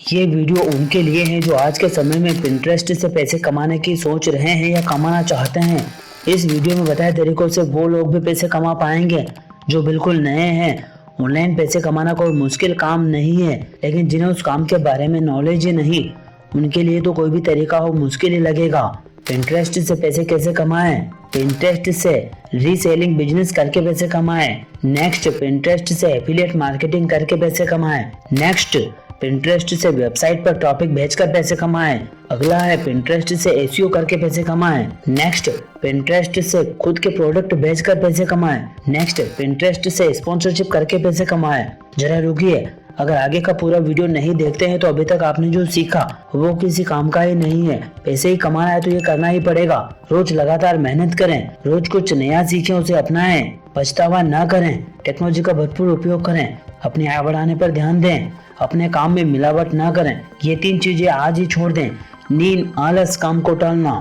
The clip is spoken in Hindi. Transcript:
ये वीडियो उनके लिए है जो आज के समय में पिंटरेस्ट से पैसे कमाने की सोच रहे हैं या कमाना चाहते हैं। इस वीडियो में बताए तरीकों से वो लोग भी पैसे कमा पाएंगे जो बिल्कुल नए हैं। ऑनलाइन पैसे कमाना कोई मुश्किल काम नहीं है, लेकिन जिन्हें उस काम के बारे में नॉलेज ही नहीं, उनके लिए तो कोई भी तरीका हो मुश्किल ही लगेगा। पिंटरेस्ट से पैसे कैसे कमाएं? पिंटरेस्ट से रीसेलिंग बिजनेस करके पैसे कमाएं। नेक्स्ट, पिंटरेस्ट से एफिलिएट मार्केटिंग करके पैसे कमाएं। नेक्स्ट, पिंटरेस्ट से वेबसाइट पर टॉपिक भेजकर पैसे कमाएं। अगला है पिंटरेस्ट से एसईओ करके पैसे कमाएं। नेक्स्ट, पिंटरेस्ट से खुद के प्रोडक्ट भेजकर पैसे कमाएं। नेक्स्ट, पिंटरेस्ट से स्पॉन्सरशिप करके पैसे कमाएं। जरा रुकिए, अगर आगे का पूरा वीडियो नहीं देखते हैं तो अभी तक आपने जो सीखा वो किसी काम का ही नहीं है। पैसे ही कमाना है तो ये करना ही पड़ेगा। रोज लगातार मेहनत करें, रोज कुछ नया सीखें, उसे अपनाएं, पछतावा न करें, टेक्नोलॉजी का भरपूर उपयोग करें, अपनी आय बढ़ाने पर ध्यान दें, अपने काम में मिलावट न करें। ये 3 चीजें आज ही छोड़ दें। नींद, आलस, काम को टालना।